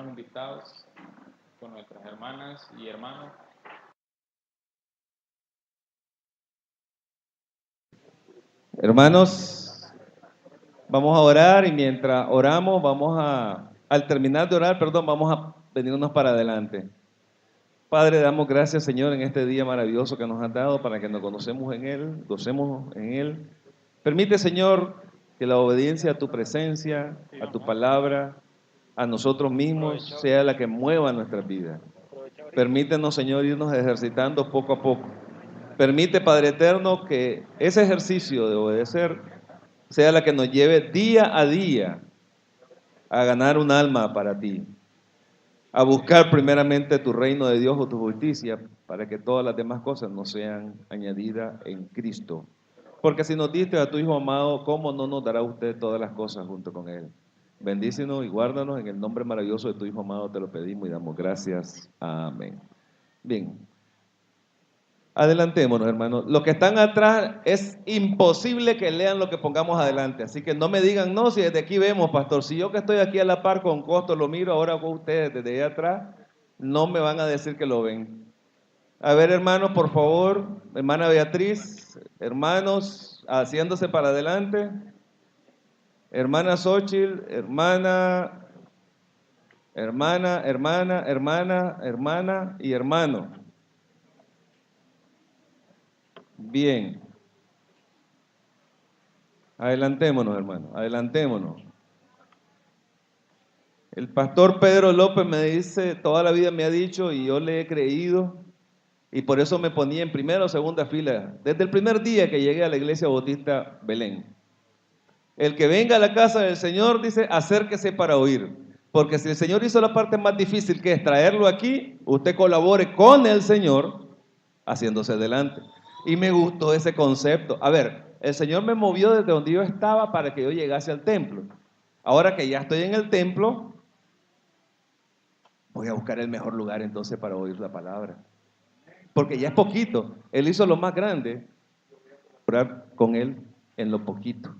Invitados con nuestras hermanas y hermanos. Hermanos, vamos a orar y mientras oramos al terminar de orar, vamos a venirnos para adelante. Padre, damos gracias, Señor, en este día maravilloso que nos has dado para que nos conocemos en Él, gocemos en Él. Permite, Señor, que la obediencia a tu presencia, a tu palabra, a nosotros mismos, sea la que mueva nuestras vidas. Permítenos, Señor, irnos ejercitando poco a poco. Permite, Padre Eterno, que ese ejercicio de obedecer sea la que nos lleve día a día a ganar un alma para ti, a buscar primeramente tu reino de Dios o tu justicia, para que todas las demás cosas nos sean añadidas en Cristo. Porque si nos diste a tu Hijo amado, ¿cómo no nos dará usted todas las cosas junto con Él? Bendícenos y guárdanos en el nombre maravilloso de tu Hijo amado, te lo pedimos y damos gracias. Amén. Bien. Adelantémonos, hermanos. Los que están atrás es imposible que lean lo que pongamos adelante. Así que no me digan, no, si desde aquí vemos, pastor. Si yo que estoy aquí a la par con costo lo miro, ahora con ustedes desde allá atrás, no me van a decir que lo ven. A ver, hermanos, por favor, hermana Beatriz, hermanos, haciéndose para adelante. Hermana Xochitl, hermana y hermano. Bien. Adelantémonos, hermano, adelantémonos. El pastor Pedro López me dice, toda la vida me ha dicho y yo le he creído y por eso me ponía en primera o segunda fila, desde el primer día que llegué a la iglesia bautista Belén. El que venga a la casa del Señor, dice, acérquese para oír. Porque si el Señor hizo la parte más difícil, que es traerlo aquí, usted colabore con el Señor haciéndose delante. Y me gustó ese concepto. A ver, el Señor me movió desde donde yo estaba para que yo llegase al templo. Ahora que ya estoy en el templo, voy a buscar el mejor lugar entonces para oír la palabra. Porque ya es poquito. Él hizo lo más grande, orar con Él en lo poquito.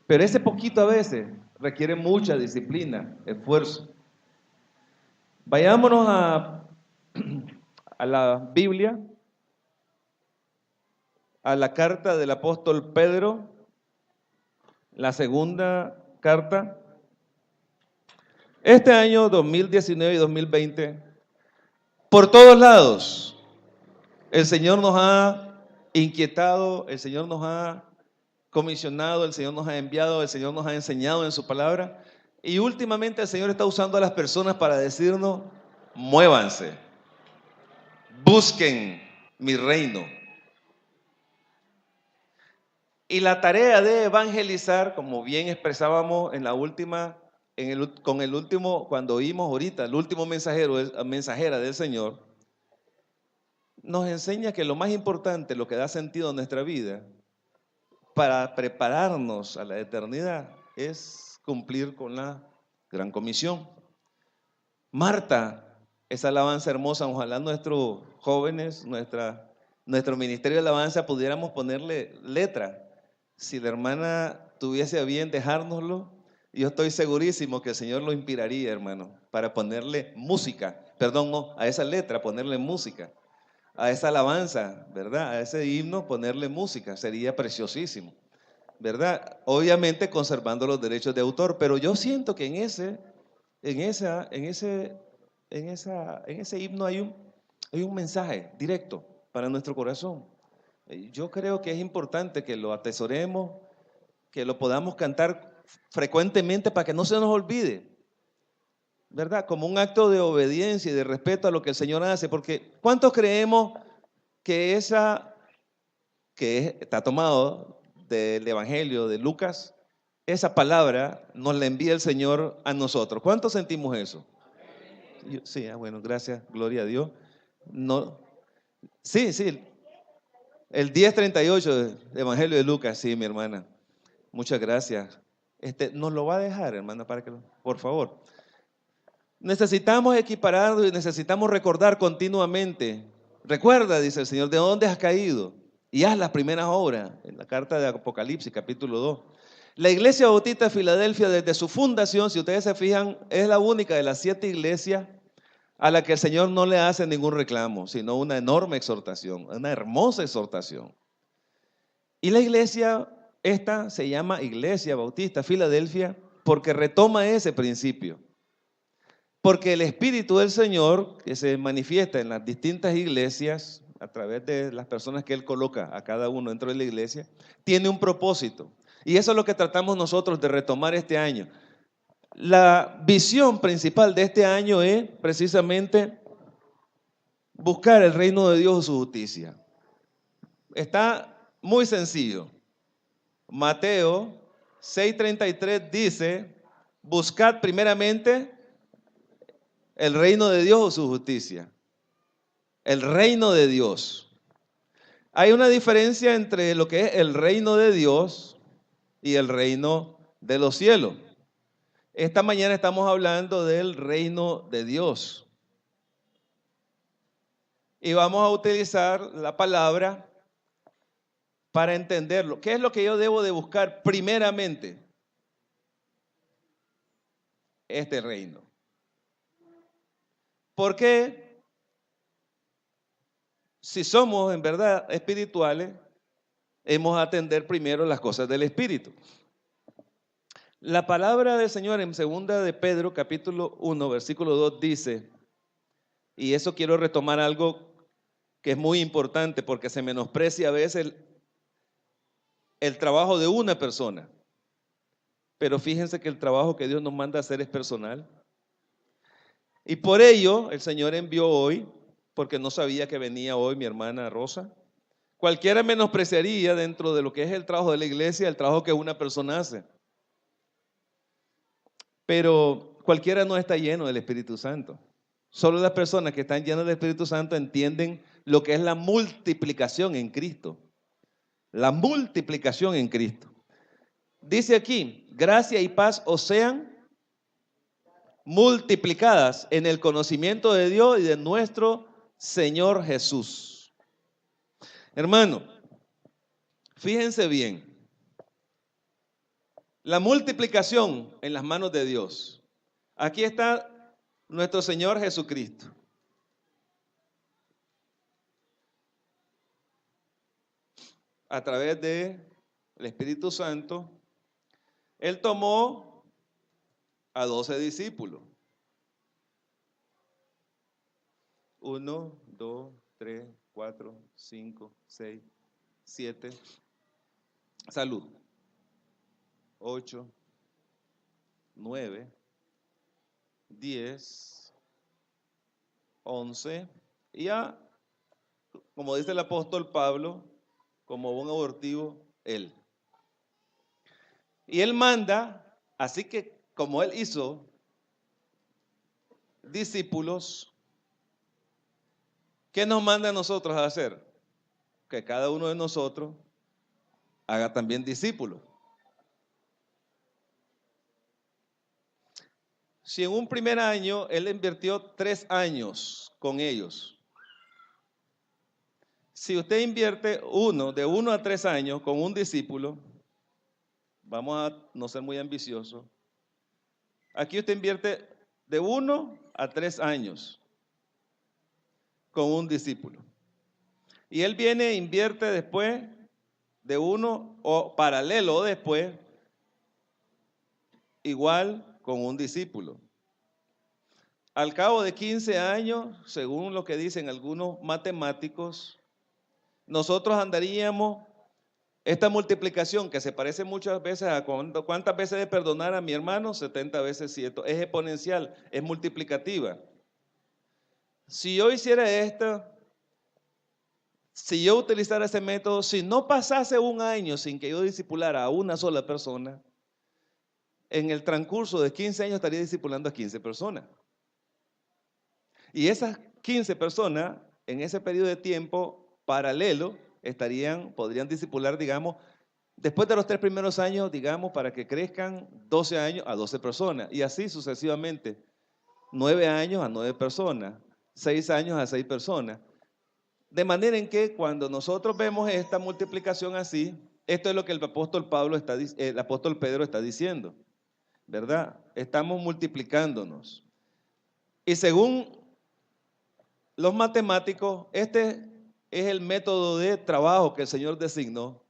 Pero ese poquito a veces requiere mucha disciplina, esfuerzo. Vayámonos a la Biblia, a la carta del apóstol Pedro, la segunda carta. Este año 2019 y 2020, por todos lados, el Señor nos ha inquietado, el Señor nos ha comisionado, el Señor nos ha enviado, el Señor nos ha enseñado en su palabra. Y últimamente el Señor está usando a las personas para decirnos, muévanse, busquen mi reino. Y la tarea de evangelizar, como bien expresábamos en la última, con el último, cuando oímos ahorita, el último mensajera del Señor, nos enseña que lo más importante, lo que da sentido a nuestra vida, para prepararnos a la eternidad, es cumplir con la gran comisión. Marta, esa alabanza hermosa, ojalá nuestros jóvenes, nuestro ministerio de alabanza pudiéramos ponerle letra. Si la hermana tuviese a bien dejárnoslo, yo estoy segurísimo que el Señor lo inspiraría, hermano, para ponerle música, perdón, no, a esa letra ponerle música, a esa alabanza, ¿verdad? A ese himno ponerle música, sería preciosísimo, ¿verdad? Obviamente conservando los derechos de autor, pero yo siento que en ese himno hay un mensaje directo para nuestro corazón. Yo creo que es importante que lo atesoremos, que lo podamos cantar frecuentemente para que no se nos olvide, ¿verdad? Como un acto de obediencia y de respeto a lo que el Señor hace, porque ¿cuántos creemos que está tomado del Evangelio de Lucas, esa palabra nos la envía el Señor a nosotros? ¿Cuántos sentimos eso? Sí, bueno, gracias, gloria a Dios. No, sí, el 10:38 del Evangelio de Lucas, sí, mi hermana. Muchas gracias. Nos lo va a dejar, hermana, por favor. Necesitamos equipararlo y necesitamos recordar continuamente. Recuerda, dice el Señor, de dónde has caído y haz las primeras obras, en la carta de Apocalipsis, capítulo 2. La Iglesia Bautista de Filadelfia, desde su fundación, si ustedes se fijan, es la única de las 7 iglesias a la que el Señor no le hace ningún reclamo, sino una enorme exhortación, una hermosa exhortación. Y la iglesia, esta se llama Iglesia Bautista Filadelfia porque retoma ese principio. Porque el Espíritu del Señor, que se manifiesta en las distintas iglesias, a través de las personas que Él coloca a cada uno dentro de la iglesia, tiene un propósito. Y eso es lo que tratamos nosotros de retomar este año. La visión principal de este año es precisamente buscar el reino de Dios y su justicia. Está muy sencillo. Mateo 6:33 dice, buscad primeramente el reino de Dios o su justicia. El reino de Dios. Hay una diferencia entre lo que es el reino de Dios y el reino de los cielos. Esta mañana estamos hablando del reino de Dios. Y vamos a utilizar la palabra para entenderlo. ¿Qué es lo que yo debo de buscar primeramente? Este reino. ¿Por qué? Si somos en verdad espirituales, hemos de atender primero las cosas del Espíritu. La palabra del Señor en 2 de Pedro, capítulo 1, versículo 2 dice, y eso quiero retomar algo que es muy importante porque se menosprecia a veces el trabajo de una persona. Pero fíjense que el trabajo que Dios nos manda a hacer es personal. Y por ello el Señor envió hoy, porque no sabía que venía hoy mi hermana Rosa. Cualquiera menospreciaría dentro de lo que es el trabajo de la iglesia, el trabajo que una persona hace. Pero cualquiera no está lleno del Espíritu Santo. Solo las personas que están llenas del Espíritu Santo entienden lo que es la multiplicación en Cristo. La multiplicación en Cristo. Dice aquí, gracia y paz os sean multiplicadas en el conocimiento de Dios y de nuestro Señor Jesús. Hermano, fíjense bien. La multiplicación en las manos de Dios. Aquí está nuestro Señor Jesucristo. A través del Espíritu Santo, Él tomó a 12 discípulos. 1, 2, 3, 4, 5, 6, 7. Salud. 8, 9, 10, 11. Y ya, como dice el apóstol Pablo, como buen abortivo, Él. Y Él manda, así que como Él hizo discípulos, ¿qué nos manda a nosotros a hacer? Que cada uno de nosotros haga también discípulos. Si en un primer año Él invirtió 3 años con ellos, si usted invierte de 1 a 3 años con un discípulo, vamos a no ser muy ambiciosos, aquí usted invierte de 1 a 3 años con un discípulo. Y él viene e invierte después de 1 o paralelo después, igual con un discípulo. Al cabo de 15 años, según lo que dicen algunos matemáticos, nosotros andaríamos esta multiplicación que se parece muchas veces a cuántas veces de perdonar a mi hermano, 70 veces 7, es exponencial, es multiplicativa. Si yo hiciera esto, si yo utilizara ese método, si no pasase un año sin que yo discipulara a una sola persona, en el transcurso de 15 años estaría discipulando a 15 personas. Y esas 15 personas, en ese periodo de tiempo paralelo, podrían discipular, digamos, después de los 3 primeros años, digamos, para que crezcan 12 años a 12 personas. Y así sucesivamente, 9 años a 9 personas, 6 años a 6 personas. De manera en que cuando nosotros vemos esta multiplicación así, Esto es lo que el apóstol el apóstol Pedro está diciendo, ¿verdad? Estamos multiplicándonos. Y según los matemáticos, este es el método de trabajo que el Señor designó.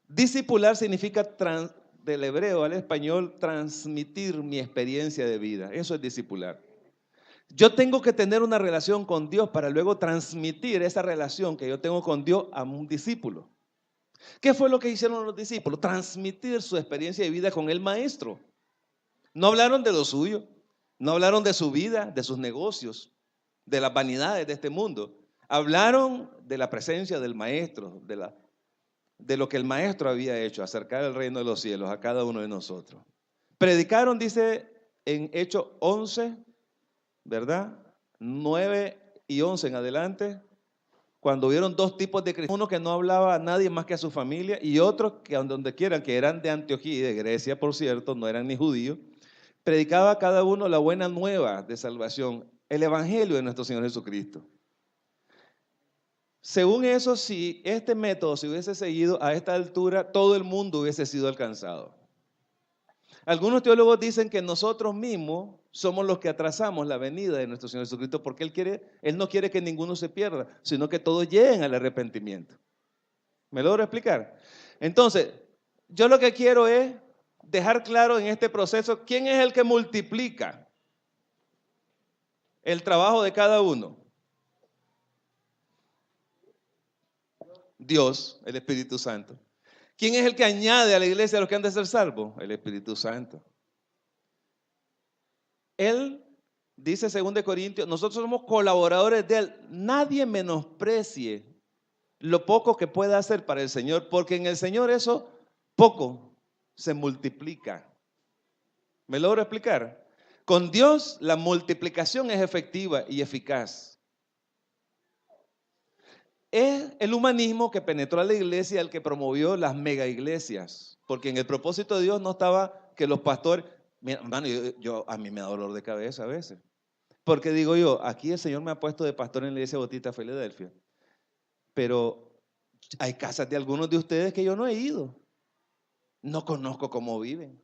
Discipular significa, del hebreo al español, transmitir mi experiencia de vida. Eso es discipular. Yo tengo que tener una relación con Dios para luego transmitir esa relación que yo tengo con Dios a un discípulo. ¿Qué fue lo que hicieron los discípulos? Transmitir su experiencia de vida con el maestro. No hablaron de lo suyo, no hablaron de su vida, de sus negocios, de las vanidades de este mundo. Hablaron de la presencia del maestro, de lo que el maestro había hecho, acercar el reino de los cielos a cada uno de nosotros. Predicaron, dice en Hechos 11, ¿verdad? 9 y 11 en adelante, cuando hubieron dos tipos de cristianos, uno que no hablaba a nadie más que a su familia y otro que donde quieran, que eran de Antioquía y de Grecia, por cierto, no eran ni judíos, predicaba a cada uno la buena nueva de salvación, el evangelio de nuestro Señor Jesucristo. Según eso, si este método se hubiese seguido a esta altura, todo el mundo hubiese sido alcanzado. Algunos teólogos dicen que nosotros mismos somos los que atrasamos la venida de nuestro Señor Jesucristo porque Él no quiere que ninguno se pierda, sino que todos lleguen al arrepentimiento. ¿Me logro explicar? Entonces, yo lo que quiero es dejar claro en este proceso quién es el que multiplica el trabajo de cada uno. Dios, el Espíritu Santo. ¿Quién es el que añade a la iglesia a los que han de ser salvos? El Espíritu Santo. Él dice, 2 Corintios, nosotros somos colaboradores de Él. Nadie menosprecie lo poco que pueda hacer para el Señor, porque en el Señor eso poco se multiplica. ¿Me logro explicar? Con Dios la multiplicación es efectiva y eficaz. Es el humanismo que penetró a la iglesia el que promovió las mega iglesias, porque en el propósito de Dios no estaba que los pastores, mira, hermano, a mí me da dolor de cabeza a veces, porque digo yo, aquí el Señor me ha puesto de pastor en la iglesia Bautista Filadelfia, pero hay casas de algunos de ustedes que yo no he ido, no conozco cómo viven.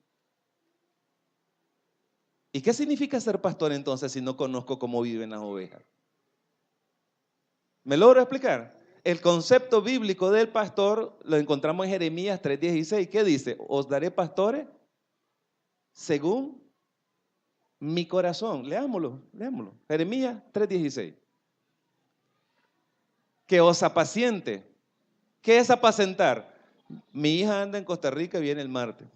¿Y qué significa ser pastor entonces si no conozco cómo viven las ovejas? ¿Me logro explicar? El concepto bíblico del pastor lo encontramos en Jeremías 3:16. ¿Qué dice? Os daré pastores según mi corazón. Leámoslo. Jeremías 3:16. Que os apaciente. ¿Qué es apacentar? Mi hija anda en Costa Rica y viene el martes.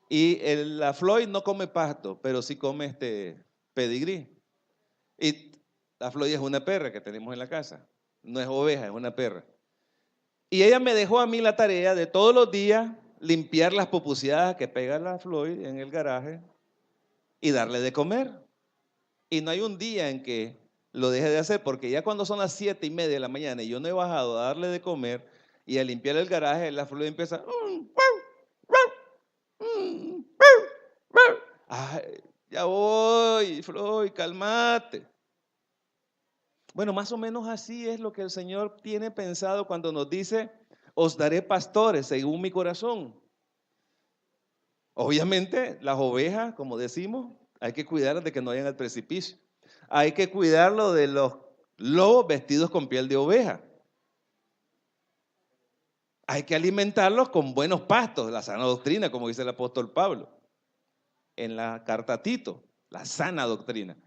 Y la Floyd no come pasto, pero sí come pedigrí. Y la Floyd es una perra que tenemos en la casa. No es oveja, es una perra. Y ella me dejó a mí la tarea de todos los días limpiar las pupuseadas que pega la Floyd en el garaje y darle de comer. Y no hay un día en que lo deje de hacer, porque ya cuando son las 7:30 de la mañana y yo no he bajado a darle de comer y a limpiar el garaje, la Floyd empieza. Ay, ya voy, Floyd, calmate. Bueno, más o menos así es lo que el Señor tiene pensado cuando nos dice, os daré pastores según mi corazón. Obviamente, las ovejas, como decimos, hay que cuidarlas de que no vayan al precipicio. Hay que cuidarlo de los lobos vestidos con piel de oveja. Hay que alimentarlos con buenos pastos, la sana doctrina, como dice el apóstol Pablo en la carta a Tito, la sana doctrina.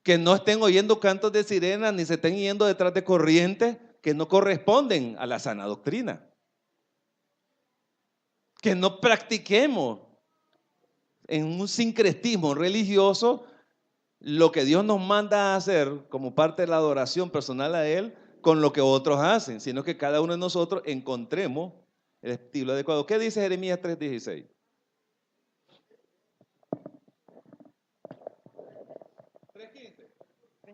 Que no estén oyendo cantos de sirenas ni se estén yendo detrás de corrientes que no corresponden a la sana doctrina. Que no practiquemos en un sincretismo religioso lo que Dios nos manda a hacer como parte de la adoración personal a Él con lo que otros hacen, sino que cada uno de nosotros encontremos el estilo adecuado. ¿Qué dice Jeremías 3:16?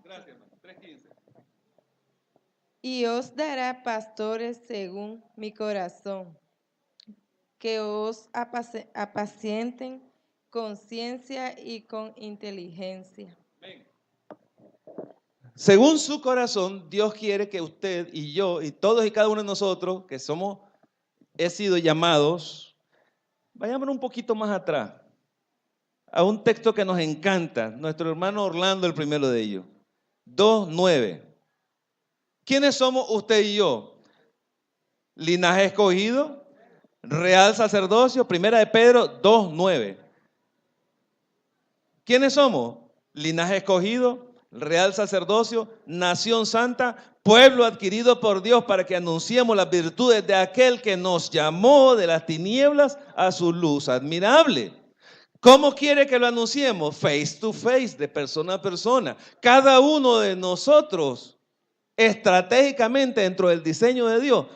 Gracias, hermano. 3:15. Y os dará pastores según mi corazón, que os apacienten con ciencia y con inteligencia. Según su corazón, Dios quiere que usted y yo y todos y cada uno de nosotros que he sido llamados, vayamos un poquito más atrás, a un texto que nos encanta, nuestro hermano Orlando, el primero de ellos, 2:9. ¿Quiénes somos usted y yo? Linaje escogido, real sacerdocio, primera de Pedro 2:9. ¿Quiénes somos? Linaje escogido, real sacerdocio, nación santa, pueblo adquirido por Dios para que anunciemos las virtudes de aquel que nos llamó de las tinieblas a su luz admirable. ¿Cómo quiere que lo anunciemos? Face to face, de persona a persona. Cada uno de nosotros, estratégicamente dentro del diseño de Dios,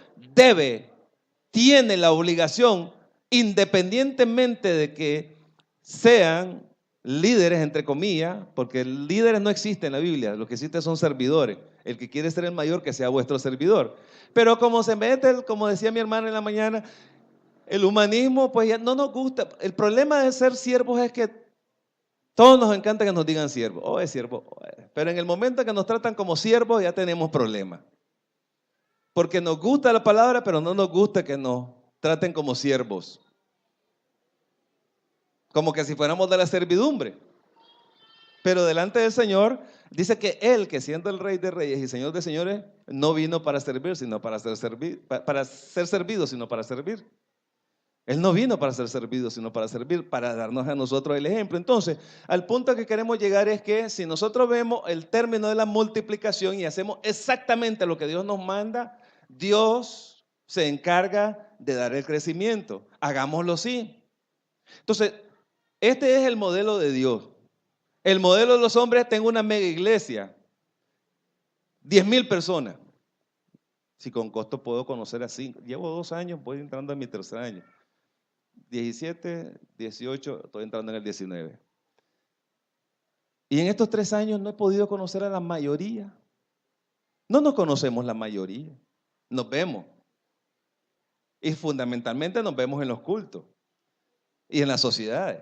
tiene la obligación, independientemente de que sean líderes, entre comillas, porque líderes no existen en la Biblia, lo que existen son servidores. El que quiere ser el mayor, que sea vuestro servidor. Pero como se mete, como decía mi hermana en la mañana, el humanismo, pues ya no nos gusta. El problema de ser siervos es que todos nos encanta que nos digan siervo. Oh, es siervo. Pero en el momento que nos tratan como siervos, ya tenemos problemas. Porque nos gusta la palabra, pero no nos gusta que nos traten como siervos. Como que si fuéramos de la servidumbre. Pero delante del Señor, dice que Él, que siendo el Rey de Reyes y Señor de Señores, no vino para servir, sino para ser servido, sino para servir. Él no vino para ser servido, sino para servir, para darnos a nosotros el ejemplo. Entonces, al punto que queremos llegar es que si nosotros vemos el término de la multiplicación y hacemos exactamente lo que Dios nos manda, Dios se encarga de dar el crecimiento. Hagámoslo así. Entonces, este es el modelo de Dios. El modelo de los hombres, tengo una mega iglesia, 10,000 personas. Si con costo puedo conocer a 5. Llevo 2 años, voy entrando en mi tercer año. 17, 18, estoy entrando en el 19. Y en estos 3 años no he podido conocer a la mayoría. No nos conocemos la mayoría. Nos vemos. Y fundamentalmente nos vemos en los cultos y en las sociedades.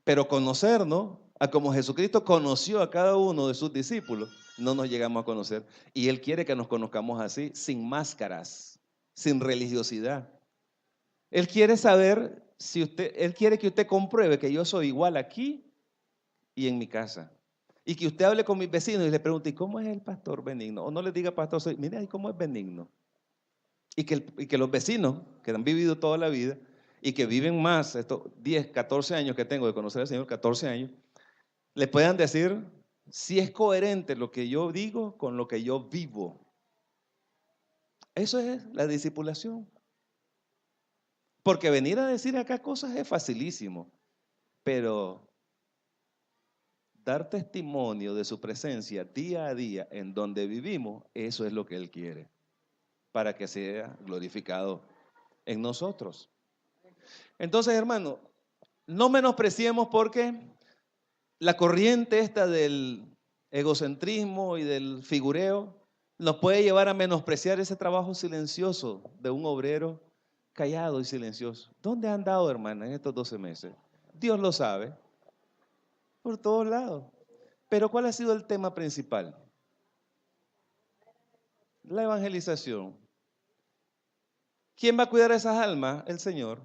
Pero conocernos, a como Jesucristo conoció a cada uno de sus discípulos, no nos llegamos a conocer. Y Él quiere que nos conozcamos así, sin máscaras, sin religiosidad. Él quiere saber Él quiere que usted compruebe que yo soy igual aquí y en mi casa. Y que usted hable con mis vecinos y le pregunte, ¿y cómo es el pastor Benigno? O no le diga, pastor, mire, ¿y cómo es Benigno? Y que los vecinos que han vivido toda la vida y que viven más, estos 10, 14 años que tengo de conocer al Señor, 14 años, le puedan decir si es coherente lo que yo digo con lo que yo vivo. Eso es la discipulación. Porque venir a decir acá cosas es facilísimo, pero dar testimonio de su presencia día a día en donde vivimos, eso es lo que Él quiere, para que sea glorificado en nosotros. Entonces, hermano, no menospreciemos, porque la corriente esta del egocentrismo y del figureo nos puede llevar a menospreciar ese trabajo silencioso de un obrero callado y silencioso. ¿Dónde han andado, hermana, en estos 12 meses? Dios lo sabe, por todos lados. Pero ¿cuál ha sido el tema principal? La evangelización. ¿Quién va a cuidar a esas almas? El Señor.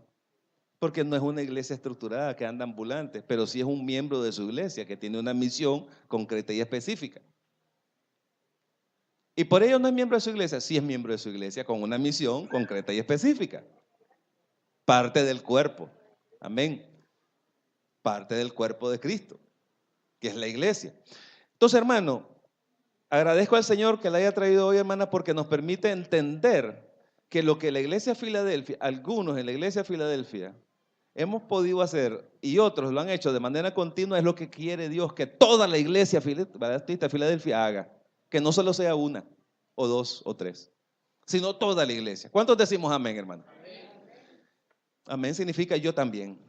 Porque no es una iglesia estructurada que anda ambulante, pero sí es un miembro de su iglesia que tiene una misión concreta y específica. Y por ello no es miembro de su iglesia, sí es miembro de su iglesia con una misión concreta y específica. Parte del cuerpo. Amén. Parte del cuerpo de Cristo, que es la iglesia. Entonces, hermano, agradezco al Señor que la haya traído hoy, hermana, porque nos permite entender que lo que la iglesia Filadelfia, algunos en la iglesia Filadelfia, hemos podido hacer y otros lo han hecho de manera continua, es lo que quiere Dios que toda la iglesia Bautista Filadelfia haga. Que no solo sea una, o 2, o 3, sino toda la iglesia. ¿Cuántos decimos amén, hermano? Amén, amén significa yo también,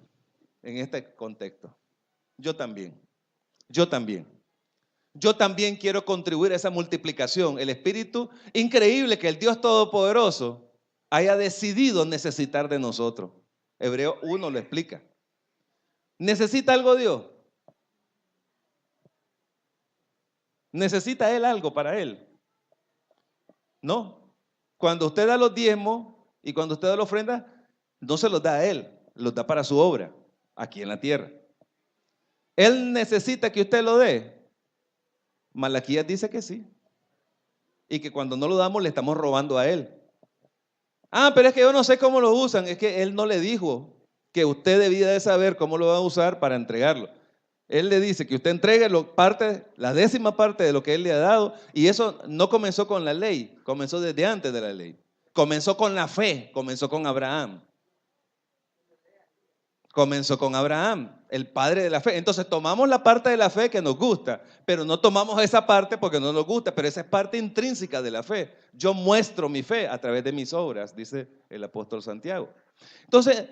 en este contexto. Yo también. Yo también. Yo también quiero contribuir a esa multiplicación. El Espíritu, increíble que el Dios Todopoderoso haya decidido necesitar de nosotros. Hebreo 1 lo explica. ¿Necesita algo Dios? ¿Necesita él algo para él? No. Cuando usted da los diezmos y cuando usted da la ofrenda, no se los da a él, los da para su obra, aquí en la tierra. Él necesita que usted lo dé. Malaquías dice que sí. Y que cuando no lo damos le estamos robando a él. Ah, pero es que yo no sé cómo lo usan. Es que él no le dijo que usted debía de saber cómo lo va a usar para entregarlo. Él le dice que usted entregue la 10ª parte de lo que él le ha dado. Y eso no comenzó con la ley, comenzó desde antes de la ley. Comenzó con la fe, comenzó con Abraham. Comenzó con Abraham, el padre de la fe. Entonces tomamos la parte de la fe que nos gusta, pero no tomamos esa parte porque no nos gusta, pero esa es parte intrínseca de la fe. Yo muestro mi fe a través de mis obras, dice el apóstol Santiago. Entonces,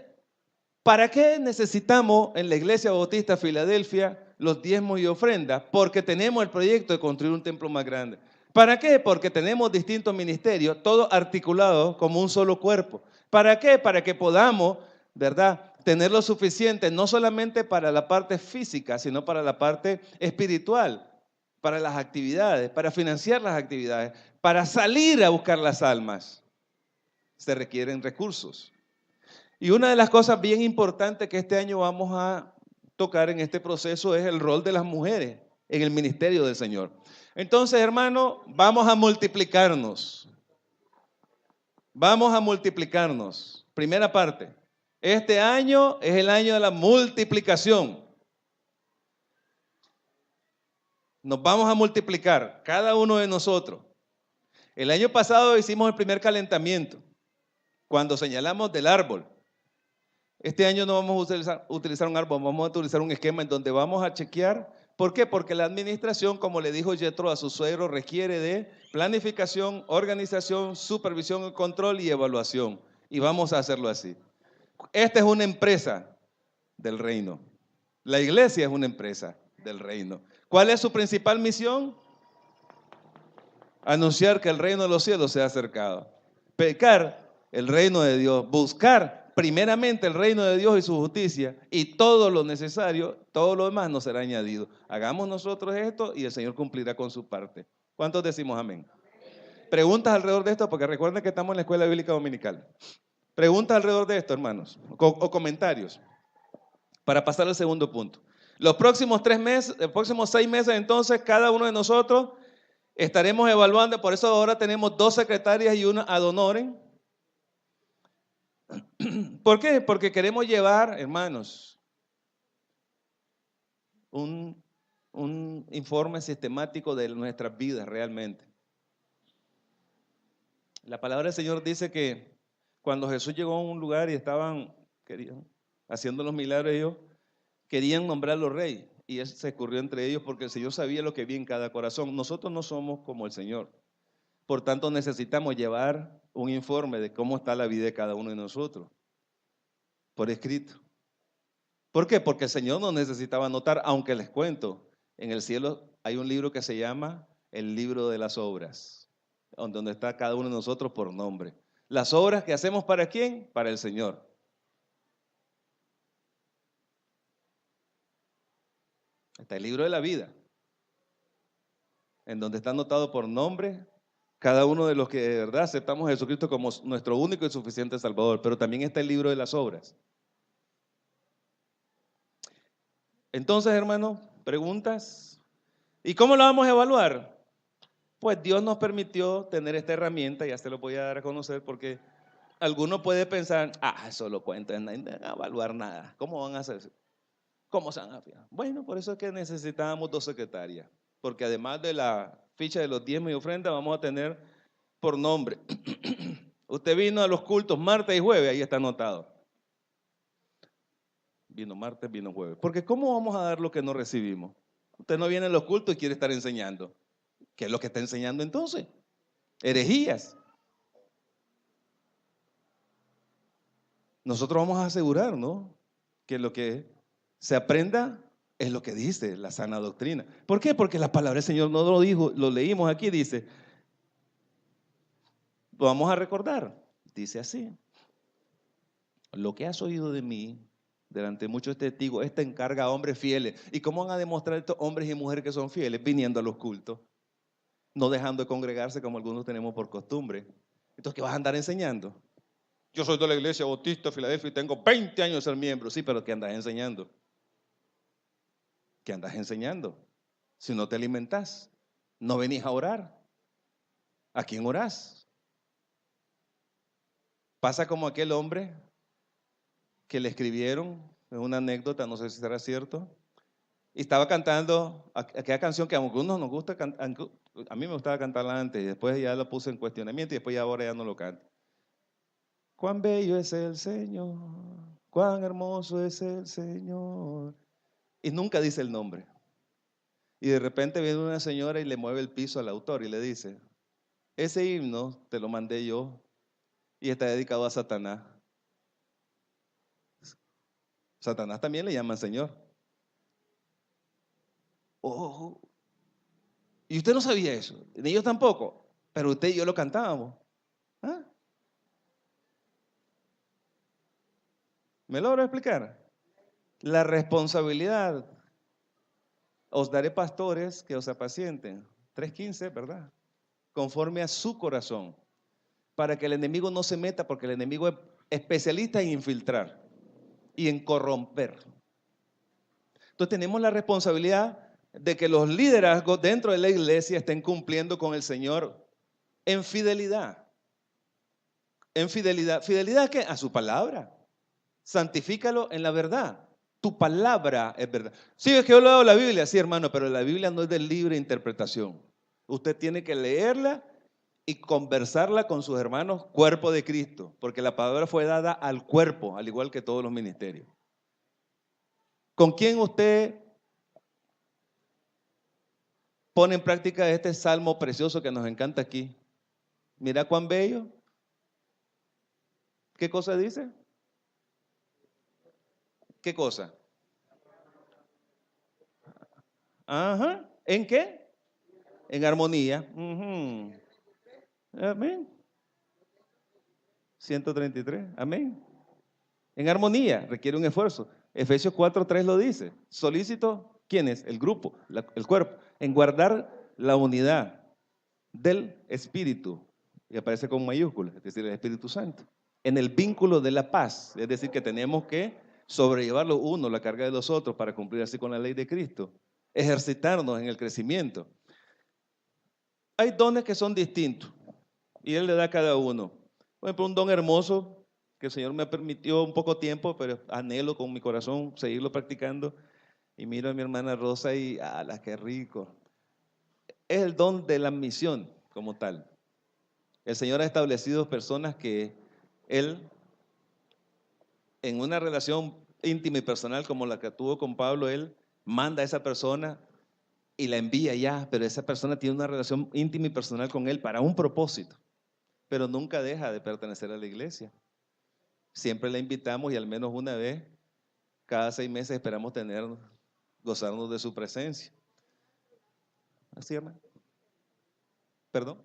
¿para qué necesitamos en la Iglesia Bautista Filadelfia los diezmos y ofrendas? Porque tenemos el proyecto de construir un templo más grande. ¿Para qué? Porque tenemos distintos ministerios, todos articulados como un solo cuerpo. ¿Para qué? Para que podamos, ¿verdad?, tener lo suficiente, no solamente para la parte física, sino para la parte espiritual, para las actividades, para financiar las actividades, para salir a buscar las almas. Se requieren recursos. Y una de las cosas bien importantes que este año vamos a tocar en este proceso es el rol de las mujeres en el ministerio del Señor. Entonces, hermano, vamos a multiplicarnos. Vamos a multiplicarnos. Primera parte. Este año es el año de la multiplicación. Nos vamos a multiplicar, cada uno de nosotros. El año pasado hicimos el primer calentamiento, cuando señalamos del árbol. Este año no vamos a utilizar un árbol, vamos a utilizar un esquema en donde vamos a chequear. ¿Por qué? Porque la administración, como le dijo Yetro a su suegro, requiere de planificación, organización, supervisión, control y evaluación. Y vamos a hacerlo así. Esta es una empresa del reino. La iglesia es una empresa del reino. ¿Cuál es su principal misión? Anunciar que el reino de los cielos se ha acercado. Pecar el reino de Dios. Buscar primeramente el reino de Dios y su justicia. Y todo lo necesario, todo lo demás nos será añadido. Hagamos nosotros esto y el Señor cumplirá con su parte. ¿Cuántos decimos amén? Preguntas alrededor de esto, porque recuerden que estamos en la escuela bíblica dominical. Preguntas alrededor de esto, hermanos, o comentarios, para pasar al segundo punto. Los próximos 3 meses, los próximos 6 meses, entonces, cada uno de nosotros estaremos evaluando, por eso ahora tenemos 2 secretarias y una ad honorem. ¿Por qué? Porque queremos llevar, hermanos, un informe sistemático de nuestras vidas realmente. La palabra del Señor dice que cuando Jesús llegó a un lugar y estaban haciendo los milagros, ellos querían nombrarlo rey. Y eso se escurrió entre ellos porque el Señor sabía lo que había en cada corazón. Nosotros no somos como el Señor. Por tanto, necesitamos llevar un informe de cómo está la vida de cada uno de nosotros, por escrito. ¿Por qué? Porque el Señor nos necesitaba anotar, aunque les cuento, en el cielo hay un libro que se llama el libro de las obras, donde está cada uno de nosotros por nombre. Las obras que hacemos, ¿para quién? Para el Señor. Está el libro de la vida, en donde está anotado por nombre cada uno de los que de verdad aceptamos a Jesucristo como nuestro único y suficiente Salvador. Pero también está el libro de las obras. Entonces, hermano, preguntas. ¿Y cómo lo vamos a evaluar? Pues Dios nos permitió tener esta herramienta, ya se lo voy a dar a conocer, porque alguno puede pensar, eso lo cuento, no hay que evaluar nada. ¿Cómo van a hacer eso? ¿Cómo se van a fijar? Bueno, por eso es que necesitábamos 2 secretarias, porque además de la ficha de los diezmos y ofrendas, vamos a tener por nombre. Usted vino a los cultos martes y jueves, ahí está anotado. Vino martes, vino jueves. Porque ¿cómo vamos a dar lo que no recibimos? Usted no viene a los cultos y quiere estar enseñando. ¿Qué es lo que está enseñando entonces? Herejías. Nosotros vamos a asegurar, ¿no?, que lo que se aprenda es lo que dice la sana doctrina. ¿Por qué? Porque la palabra del Señor no lo dijo, lo leímos aquí, dice, lo vamos a recordar, dice así: lo que has oído de mí delante de muchos testigos, esta encarga a hombres fieles. ¿Y cómo van a demostrar estos hombres y mujeres que son fieles? Viniendo a los cultos. no dejando de congregarse como algunos tenemos por costumbre. Entonces, ¿qué vas a andar enseñando? Yo soy de la Iglesia Bautista de Filadelfia y tengo 20 años de ser miembro. Sí, pero ¿qué andas enseñando? ¿Qué andas enseñando? Si no te alimentás, no venís a orar. ¿A quién orás? Pasa como aquel hombre que le escribieron, es una anécdota, no sé si será cierto, y estaba cantando aquella canción que a algunos nos gusta, a mí me gustaba cantarla antes, y después ya lo puse en cuestionamiento y después ya ahora ya no lo canto. Cuán bello es el Señor, cuán hermoso es el Señor. Y nunca dice el nombre. Y de repente viene una señora y le mueve el piso al autor y le dice, ese himno te lo mandé yo y está dedicado a Satanás. Satanás también le llaman Señor. Oh, y usted no sabía eso, ni yo tampoco, pero usted y yo lo cantábamos. ¿Ah? ¿Me logro explicar? La responsabilidad. Os daré pastores que os apacienten. 3:15, ¿verdad? Conforme a su corazón, para que el enemigo no se meta, porque el enemigo es especialista en infiltrar y en corromper. Entonces tenemos la responsabilidad de que los liderazgos dentro de la iglesia estén cumpliendo con el Señor en fidelidad. En fidelidad. ¿Fidelidad qué? A su palabra. Santifícalo en la verdad. Tu palabra es verdad. Sí, es que yo leo la Biblia, sí, hermano, pero la Biblia no es de libre interpretación. Usted tiene que leerla y conversarla con sus hermanos, cuerpo de Cristo, porque la palabra fue dada al cuerpo, al igual que todos los ministerios. ¿Con quién usted pone en práctica este salmo precioso que nos encanta aquí? Mira cuán bello. ¿Qué cosa dice? ¿Qué cosa? Ajá. ¿En qué? En armonía. Amén. 133. Amén. En armonía. Requiere un esfuerzo. Efesios 4:3 lo dice. Solícito, ¿quién es? El grupo, el cuerpo. En guardar la unidad del Espíritu. Y aparece con mayúsculas, es decir, el Espíritu Santo. En el vínculo de la paz. Es decir, que tenemos que sobrellevar los unos la carga de los otros para cumplir así con la ley de Cristo. Ejercitarnos en el crecimiento. Hay dones que son distintos y Él le da a cada uno. Por ejemplo, un don hermoso que el Señor me permitió un poco tiempo, pero anhelo con mi corazón seguirlo practicando. Y miro a mi hermana Rosa y ¡ala, qué rico! Es el don de la misión como tal. El Señor ha establecido personas que Él, en una relación íntima y personal como la que tuvo con Pablo, Él manda a esa persona y la envía ya, pero esa persona tiene una relación íntima y personal con Él para un propósito, pero nunca deja de pertenecer a la iglesia. Siempre la invitamos y al menos una vez, cada 6 meses esperamos gozarnos de su presencia. ¿Así, hermano? ¿Perdón?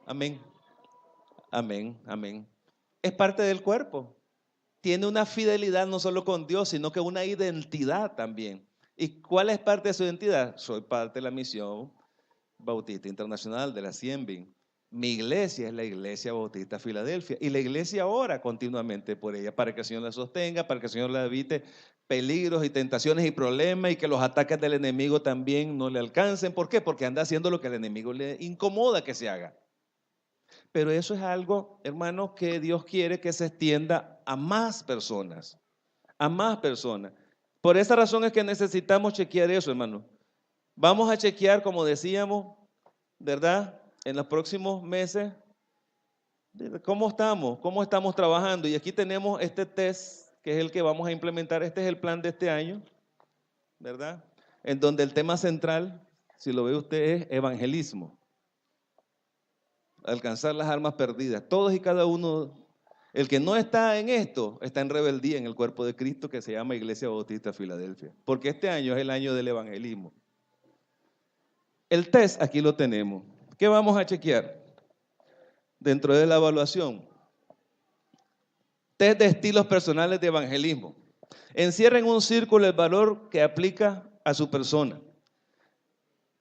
Amén. Amén, amén. Es parte del cuerpo. Tiene una fidelidad no solo con Dios, sino que una identidad también. ¿Y cuál es parte de su identidad? Soy parte de la misión Bautista Internacional de la CIENBIN. Mi iglesia es la Iglesia Bautista Filadelfia y la iglesia ora continuamente por ella para que el Señor la sostenga, para que el Señor la evite peligros y tentaciones y problemas y que los ataques del enemigo también no le alcancen. ¿Por qué? Porque anda haciendo lo que al enemigo le incomoda que se haga. Pero eso es algo, hermanos, que Dios quiere que se extienda a más personas, a más personas. Por esa razón es que necesitamos chequear eso, hermano. Vamos a chequear, como decíamos, ¿verdad? En los próximos meses, cómo estamos trabajando. Y aquí tenemos este test, que es el que vamos a implementar. Este es el plan de este año, ¿verdad? En donde el tema central, si lo ve usted, es evangelismo. Alcanzar las almas perdidas. Todos y cada uno, el que no está en esto, está en rebeldía en el cuerpo de Cristo que se llama Iglesia Bautista Filadelfia. Porque este año es el año del evangelismo. El test aquí lo tenemos. ¿Qué vamos a chequear? Dentro de la evaluación. Test de estilos personales de evangelismo. Encierra en un círculo el valor que aplica a su persona.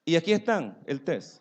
Y aquí están, el test.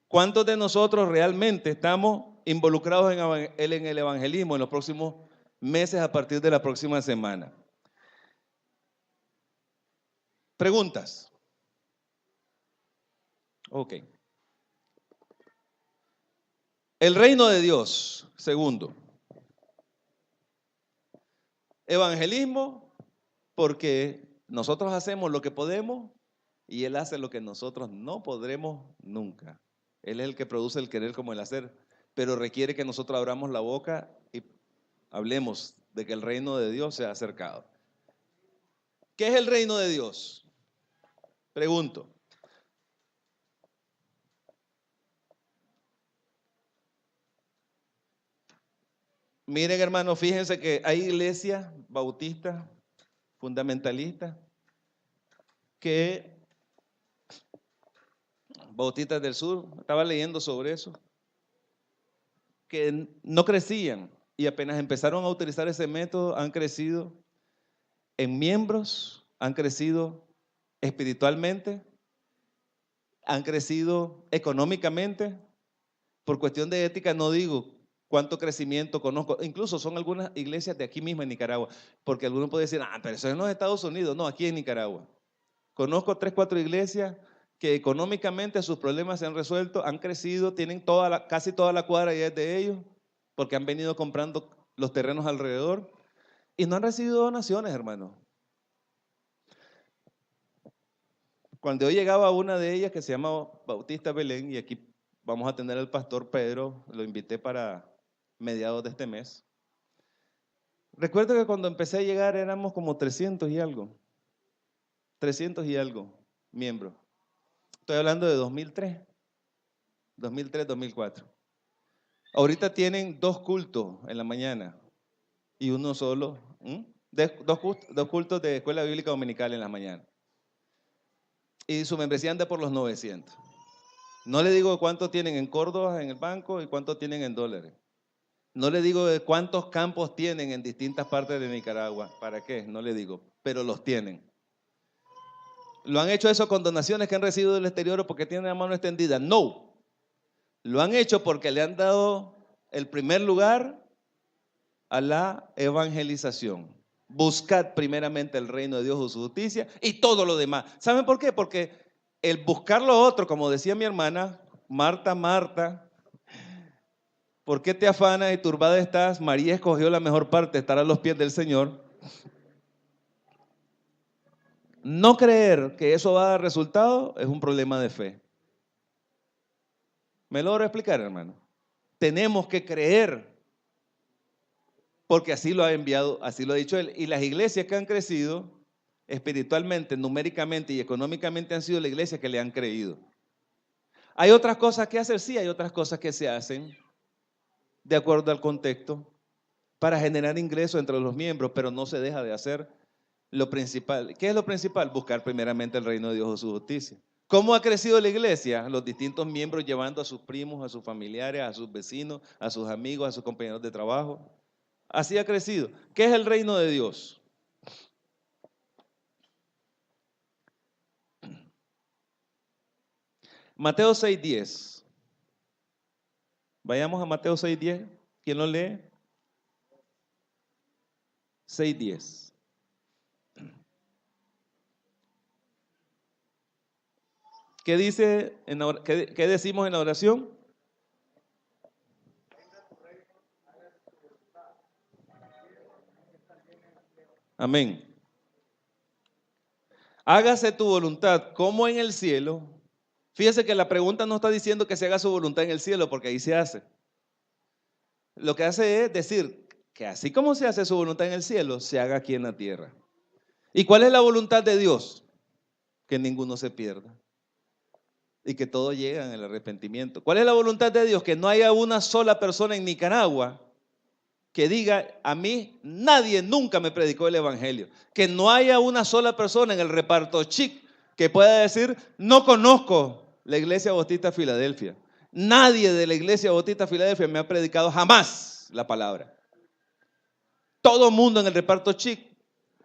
¿Cuántos de nosotros realmente estamos involucrados en el evangelismo en los próximos meses a partir de la próxima semana? ¿Preguntas? Ok. El reino de Dios, segundo. Evangelismo, porque nosotros hacemos lo que podemos y Él hace lo que nosotros no podremos nunca. Él es el que produce el querer como el hacer, pero requiere que nosotros abramos la boca y hablemos de que el reino de Dios se ha acercado. ¿Qué es el reino de Dios? Pregunto. Miren, hermanos, fíjense que hay iglesias bautistas, fundamentalistas, bautistas del sur, estaba leyendo sobre eso, que no crecían y apenas empezaron a utilizar ese método, han crecido en miembros, han crecido espiritualmente, han crecido económicamente. Por cuestión de ética no digo cuánto crecimiento conozco, incluso son algunas iglesias de aquí mismo en Nicaragua, porque algunos pueden decir, pero eso es en los Estados Unidos, no, aquí en Nicaragua. Conozco 3, 4 iglesias que económicamente sus problemas se han resuelto, han crecido, tienen casi toda la cuadra ya es de ellos, porque han venido comprando los terrenos alrededor y no han recibido donaciones, hermano. Cuando yo llegaba a una de ellas que se llama Bautista Belén, y aquí vamos a tener al pastor Pedro, lo invité para mediados de este mes. Recuerdo que cuando empecé a llegar éramos como 300 y algo miembros. Estoy hablando de 2003, 2004. Ahorita tienen 2 cultos en la mañana y uno solo, dos cultos de escuela bíblica dominical en la mañana. Y su membresía anda por los 900. No le digo cuánto tienen en Córdoba en el banco y cuánto tienen en dólares. No le digo de cuántos campos tienen en distintas partes de Nicaragua. ¿Para qué? No le digo, pero los tienen. ¿Lo han hecho eso con donaciones que han recibido del exterior o porque tienen la mano extendida? No. Lo han hecho porque le han dado el primer lugar a la evangelización. Buscad primeramente el reino de Dios o su justicia y todo lo demás. ¿Saben por qué? Porque el buscar lo otro, como decía mi hermana, Marta, Marta, ¿por qué te afanas y turbada estás? María escogió la mejor parte, estar a los pies del Señor. No creer que eso va a dar resultado es un problema de fe. ¿Me logro explicar, hermano? Tenemos que creer, porque así lo ha enviado, así lo ha dicho Él. Y las iglesias que han crecido espiritualmente, numéricamente y económicamente han sido las iglesias que le han creído. ¿Hay otras cosas que hacer? Sí, hay otras cosas que se hacen de acuerdo al contexto para generar ingresos entre los miembros, pero no se deja de hacer lo principal. ¿Qué es lo principal? Buscar primeramente el reino de Dios o su justicia. ¿Cómo ha crecido la iglesia? Los distintos miembros llevando a sus primos, a sus familiares, a sus vecinos, a sus amigos, a sus compañeros de trabajo. Así ha crecido. ¿Qué es el reino de Dios? Mateo 6:10. Vayamos a Mateo 6:10. ¿Quién lo lee? 6:10. ¿Qué dice qué decimos en la oración? Amén. Hágase tu voluntad como en el cielo. Fíjese que la pregunta no está diciendo que se haga su voluntad en el cielo, porque ahí se hace. Lo que hace es decir que así como se hace su voluntad en el cielo, se haga aquí en la tierra. ¿Y cuál es la voluntad de Dios? Que ninguno se pierda y que todos lleguen al arrepentimiento. ¿Cuál es la voluntad de Dios? Que no haya una sola persona en Nicaragua que diga: a mí nadie nunca me predicó el evangelio. Que no haya una sola persona en el reparto chic que pueda decir: no conozco la Iglesia Bautista Filadelfia. Nadie de la Iglesia Bautista Filadelfia me ha predicado jamás la palabra. Todo mundo en el reparto chic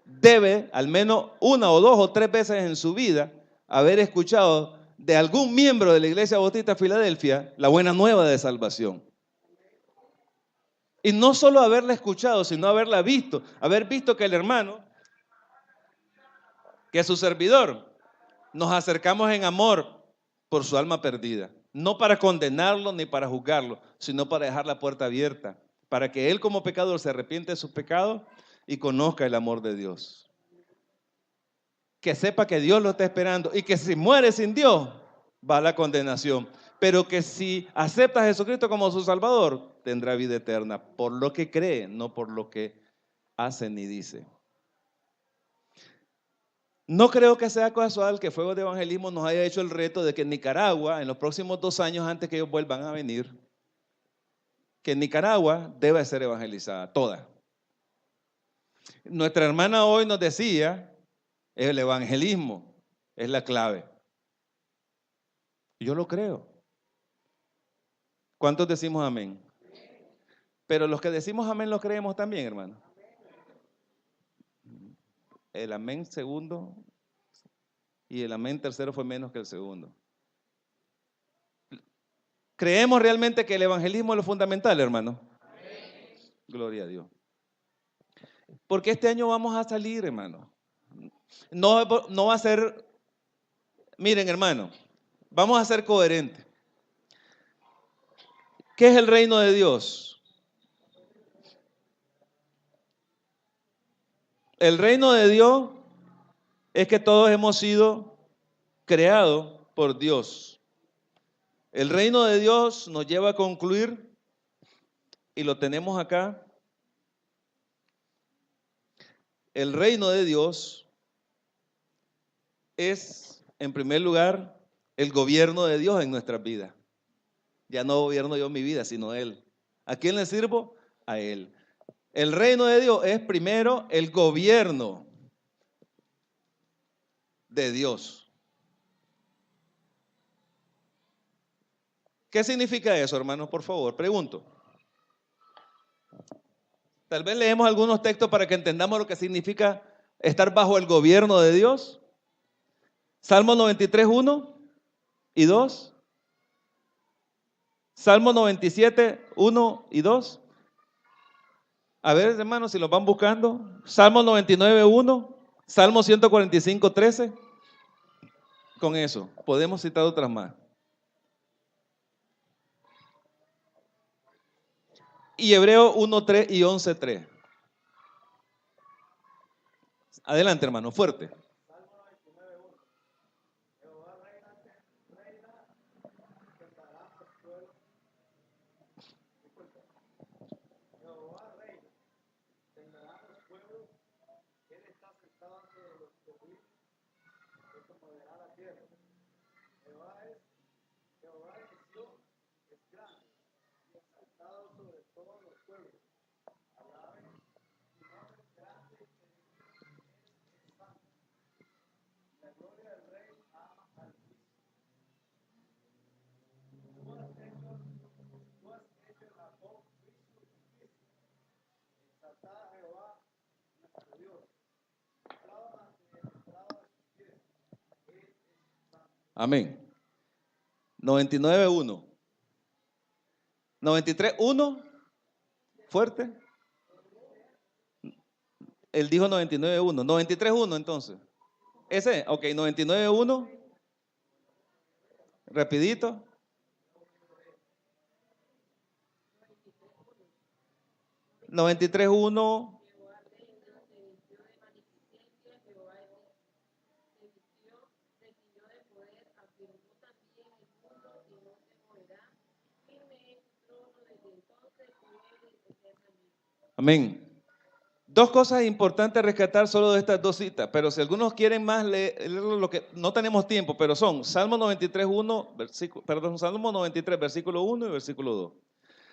debe al menos una o dos o tres veces en su vida haber escuchado de algún miembro de la Iglesia Bautista Filadelfia la buena nueva de salvación. Y no solo haberla escuchado, sino haberla visto. Haber visto que el hermano, que su servidor, nos acercamos en amor por su alma perdida. No para condenarlo ni para juzgarlo, sino para dejar la puerta abierta. Para que él como pecador se arrepiente de sus pecados y conozca el amor de Dios. Que sepa que Dios lo está esperando y que si muere sin Dios, va a la condenación. Pero que si acepta a Jesucristo como su Salvador, tendrá vida eterna, por lo que cree, no por lo que hace ni dice. No creo que sea casual que Fuego de Evangelismo nos haya hecho el reto de que en Nicaragua, en los próximos 2 años antes que ellos vuelvan a venir, que Nicaragua debe ser evangelizada, toda. Nuestra hermana hoy nos decía: el evangelismo es la clave. Yo lo creo. ¿Cuántos decimos amén? Pero los que decimos amén lo creemos también, hermano. El amén segundo y el amén tercero fue menos que el segundo. ¿Creemos realmente que el evangelismo es lo fundamental, hermano? Gloria a Dios. Porque este año vamos a salir, hermano. No va a ser, miren, hermano, vamos a ser coherentes. ¿Qué es el reino de Dios? El reino de Dios es que todos hemos sido creados por Dios. El reino de Dios nos lleva a concluir, y lo tenemos acá. El reino de Dios es, en primer lugar, el gobierno de Dios en nuestras vidas. Ya no gobierno yo mi vida, sino Él. ¿A quién le sirvo? A Él. El reino de Dios es primero el gobierno de Dios. ¿Qué significa eso, hermanos? Por favor, pregunto. Tal vez leemos algunos textos para que entendamos lo que significa estar bajo el gobierno de Dios. Salmo 93, 1 y 2. Salmo 97, 1 y 2. A ver, hermanos, si los van buscando. Salmo 99, 1. Salmo 145, 13. Con eso, podemos citar otras más. Y Hebreo 1, 3 y 11, 3. Adelante, hermano, fuerte. Amén. 99, 1. 93, 1. Fuerte. Él dijo 99, 1. 93, 1 entonces. Ese, ok, 99, 1. Rapidito. 93, 1. Amén. Dos cosas importantes a rescatar solo de estas dos citas, pero si algunos quieren más leer lo que no tenemos tiempo, pero son Salmo 93, Salmo 93, versículo 1 y versículo 2.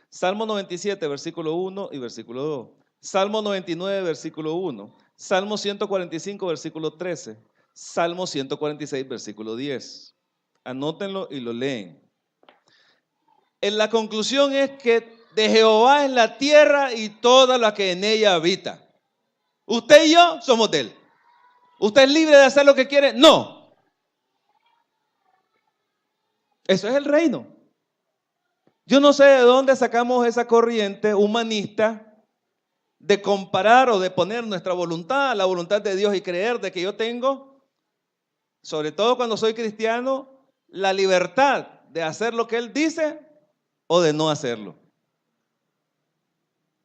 Salmo 97, versículo 1 y versículo 2. Salmo 99, versículo 1. Salmo 145, versículo 13. Salmo 146, versículo 10. Anótenlo y lo leen. En la conclusión es que de Jehová es la tierra y toda la que en ella habita. Usted y yo somos de él. ¿Usted es libre de hacer lo que quiere? No. Eso es el reino. Yo no sé de dónde sacamos esa corriente humanista de comparar o de poner nuestra voluntad a la voluntad de Dios y creer de que yo tengo, sobre todo cuando soy cristiano, la libertad de hacer lo que Él dice o de no hacerlo.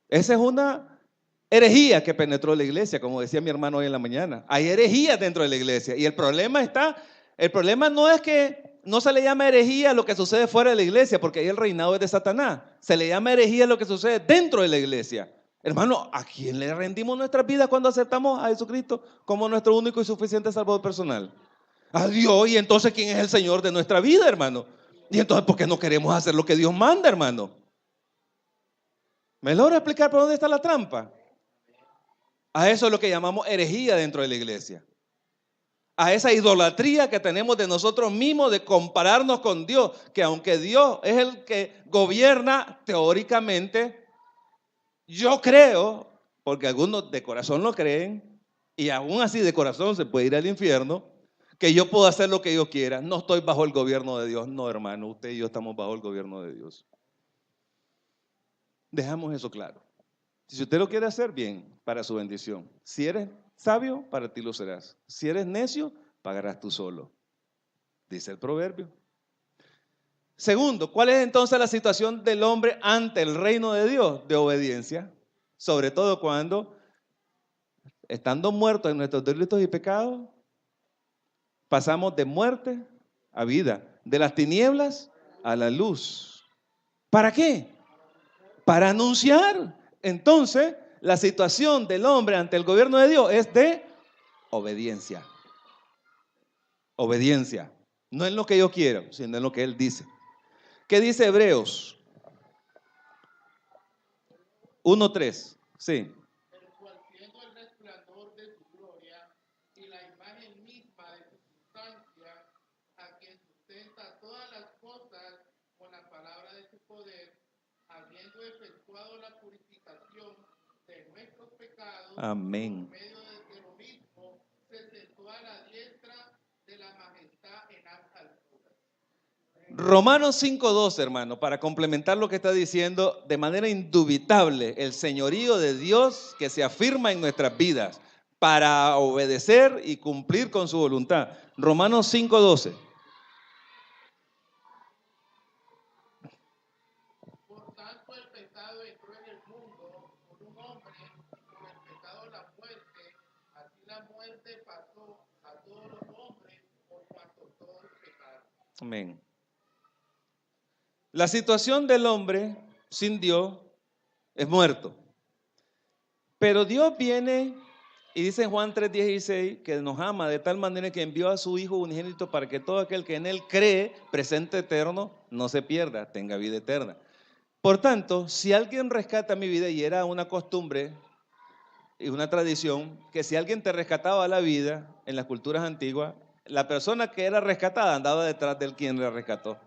Esa es una herejía que penetró la iglesia, como decía mi hermano hoy en la mañana. Hay herejías dentro de la iglesia y el problema no es que no se le llama herejía a lo que sucede fuera de la iglesia, porque ahí el reinado es de Satanás. Se le llama herejía a lo que sucede dentro de la iglesia. Hermano, ¿a quién le rendimos nuestras vidas cuando aceptamos a Jesucristo como nuestro único y suficiente Salvador personal? A Dios. Y entonces, ¿quién es el Señor de nuestra vida, hermano? Y entonces, ¿por qué no queremos hacer lo que Dios manda, hermano? ¿Me logra explicar por dónde está la trampa? A eso es lo que llamamos herejía dentro de la iglesia. A esa idolatría que tenemos de nosotros mismos de compararnos con Dios, que aunque Dios es el que gobierna teóricamente, yo creo, porque algunos de corazón lo creen, y aún así de corazón se puede ir al infierno, que yo puedo hacer lo que yo quiera. No estoy bajo el gobierno de Dios. No, hermano, usted y yo estamos bajo el gobierno de Dios. Dejamos eso claro. Si usted lo quiere hacer, bien, para su bendición. Si eres sabio, para ti lo serás. Si eres necio, pagarás tú solo. Dice el proverbio. Segundo, ¿cuál es entonces la situación del hombre ante el reino de Dios? De obediencia. Sobre todo cuando, estando muertos en nuestros delitos y pecados, pasamos de muerte a vida, de las tinieblas a la luz. ¿Para qué? Para anunciar. Entonces, la situación del hombre ante el gobierno de Dios es de obediencia. Obediencia. No en lo que yo quiero, sino en lo que Él dice. ¿Qué dice Hebreos 1:3? Sí. El cual siendo el resplandor de su gloria y la imagen misma de su sustancia, a quien sustenta todas las cosas con la palabra de su poder, habiendo efectuado la purificación de nuestros pecados, Amén. por medio de lo mismo, se sentó a la diestra de la majestad en las alturas. Romanos 5:2, hermano, para complementar lo que está diciendo, de manera indubitable, el señorío de Dios que se afirma en nuestras vidas para obedecer y cumplir con su voluntad. Romanos 5:12. Por tanto, el pecado entró en el mundo por un hombre, y por el pecado la muerte. Así la muerte pasó a todos los hombres, por cuanto todos pecaron. Amén. La situación del hombre sin Dios es muerto. Pero Dios viene y dice en Juan 3:16 que nos ama de tal manera que envió a su Hijo unigénito para que todo aquel que en Él cree, presente eterno, no se pierda, tenga vida eterna. Por tanto, si alguien rescata mi vida, y era una costumbre y una tradición, que si alguien te rescataba la vida en las culturas antiguas, la persona que era rescatada andaba detrás del quien la rescató.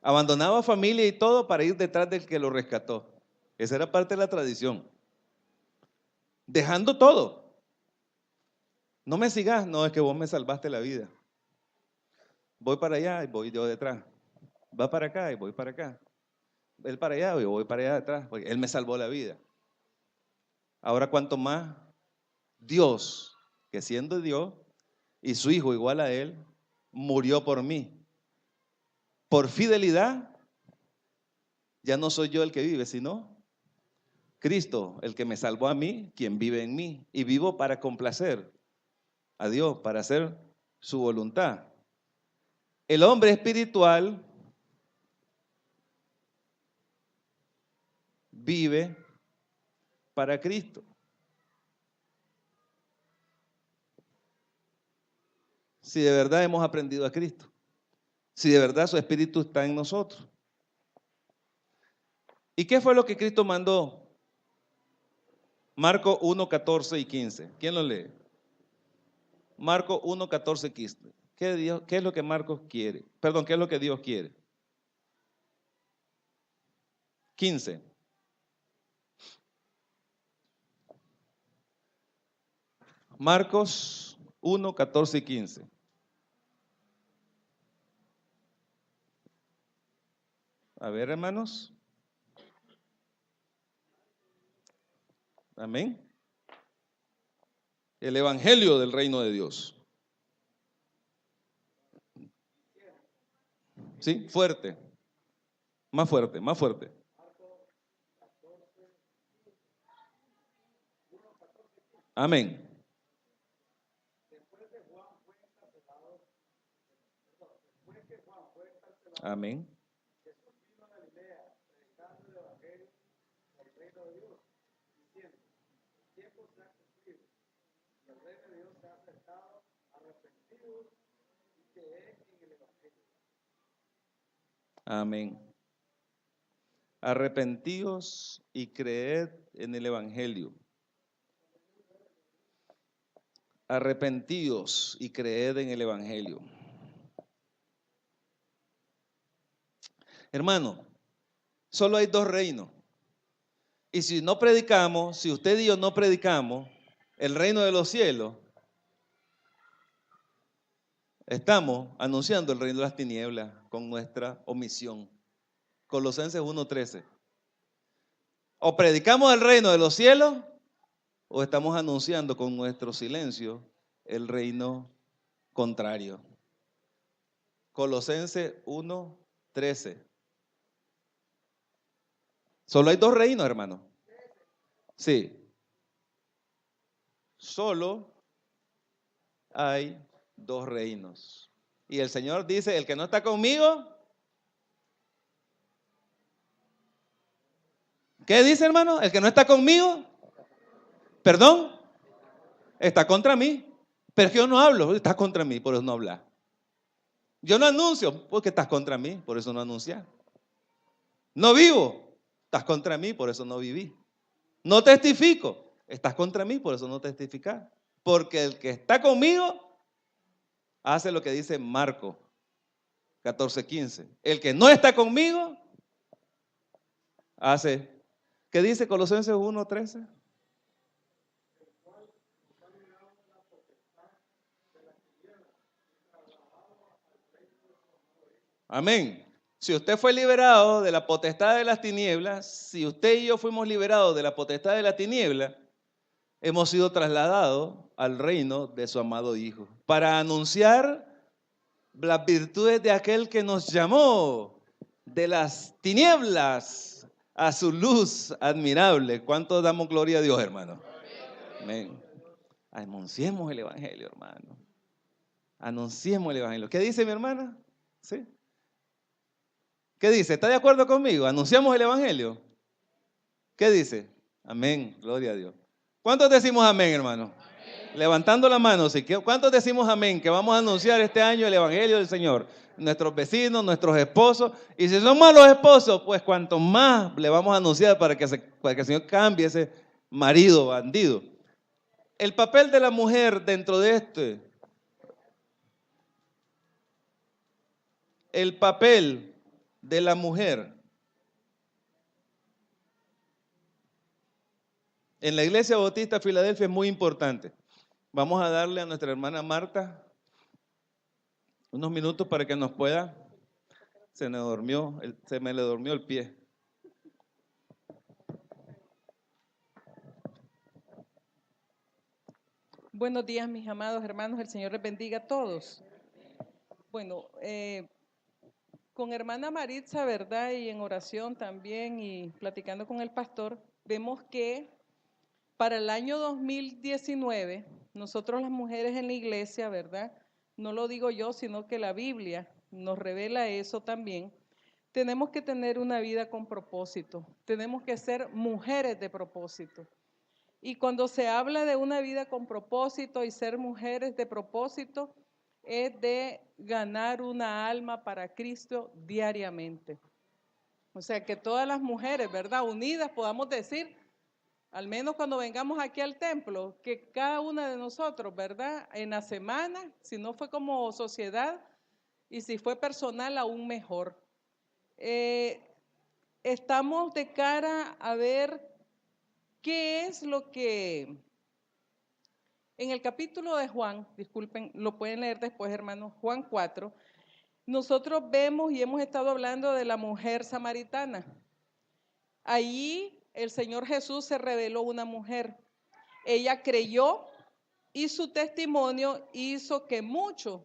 Abandonaba familia y todo para ir detrás del que lo rescató. Esa era parte de la tradición. Dejando todo. No me sigas, no, es que vos me salvaste la vida. Voy para allá y voy yo detrás. Va para acá y voy para acá. Él para allá y voy para allá detrás, porque Él me salvó la vida. Ahora, cuanto más Dios, que siendo Dios, y su Hijo igual a Él, murió por mí. Por fidelidad, ya no soy yo el que vive, sino Cristo, el que me salvó a mí, quien vive en mí. Y vivo para complacer a Dios, para hacer su voluntad. El hombre espiritual vive para Cristo. Si de verdad hemos aprendido a Cristo, si de verdad su Espíritu está en nosotros. ¿Y qué fue lo que Cristo mandó? Marcos 1, 14 y 15. ¿Quién lo lee? Marcos 1, 14 y 15. ¿Qué es lo que Marcos quiere? Perdón, ¿qué es lo que Dios quiere? 15. Marcos 1, 14 y 15. A ver, hermanos. Amén. El evangelio del reino de Dios. ¿Sí? Fuerte. Más fuerte, más fuerte. Amén. Amén. Amén. Arrepentíos y creed en el evangelio. Arrepentíos y creed en el evangelio. Hermano, solo hay dos reinos. Y si no predicamos, si usted y yo no predicamos el reino de los cielos, estamos anunciando el reino de las tinieblas con nuestra omisión. Colosenses 1:13. O predicamos el reino de los cielos o estamos anunciando con nuestro silencio el reino contrario. Colosenses 1:13. Solo hay dos reinos, hermano. Sí. Solo hay dos reinos. Y el Señor dice, el que no está conmigo, ¿qué dice, hermano? El que no está conmigo, perdón, está contra mí. Pero es que yo no hablo, estás contra mí, por eso no hablas. Yo no anuncio, porque estás contra mí, por eso no anuncias. No vivo, estás contra mí, por eso no viví. No testifico, estás contra mí, por eso no testificas. Porque el que está conmigo hace lo que dice Marcos 14:15. El que no está conmigo hace, ¿qué dice Colosenses 1:13? Amén. Si usted fue liberado de la potestad de las tinieblas, si usted y yo fuimos liberados de la potestad de la tiniebla, hemos sido trasladados al reino de su amado Hijo para anunciar las virtudes de aquel que nos llamó de las tinieblas a su luz admirable. ¿Cuánto damos gloria a Dios, hermano? Amén. Anunciemos el evangelio, hermano. Anunciemos el evangelio. ¿Qué dice mi hermana? ¿Sí? ¿Qué dice? ¿Está de acuerdo conmigo? ¿Anunciamos el evangelio? ¿Qué dice? Amén, gloria a Dios. ¿Cuántos decimos amén, hermano? Amén. Levantando la mano, ¿sí? ¿Cuántos decimos amén? Que vamos a anunciar este año el evangelio del Señor. Nuestros vecinos, nuestros esposos. Y si son malos esposos, pues cuanto más le vamos a anunciar para que el Señor cambie ese marido bandido. El papel de la mujer dentro de el papel de la mujer en la Iglesia Bautista de Filadelfia es muy importante. Vamos a darle a nuestra hermana Marta unos minutos para que nos pueda. Se me le durmió el pie. Buenos días, mis amados hermanos. El Señor les bendiga a todos. Bueno, con hermana Maritza, ¿verdad? Y en oración también y platicando con el pastor, vemos que para el año 2019, nosotros las mujeres en la iglesia, ¿verdad? No lo digo yo, sino que la Biblia nos revela eso también. tenemos que tener una vida con propósito, tenemos que ser mujeres de propósito. Y cuando se habla de una vida con propósito y ser mujeres de propósito, es de ganar una alma para Cristo diariamente. O sea, que todas las mujeres, ¿verdad?, unidas podamos decir, al menos cuando vengamos aquí al templo, que cada una de nosotros, ¿verdad?, en la semana, si no fue como sociedad y si fue personal, aún mejor. Estamos de cara a ver qué es lo que en el capítulo de Juan, disculpen, lo pueden leer después, hermanos, Juan 4, nosotros vemos y hemos estado hablando de la mujer samaritana. Allí el Señor Jesús se reveló una mujer. Ella creyó y su testimonio hizo que muchos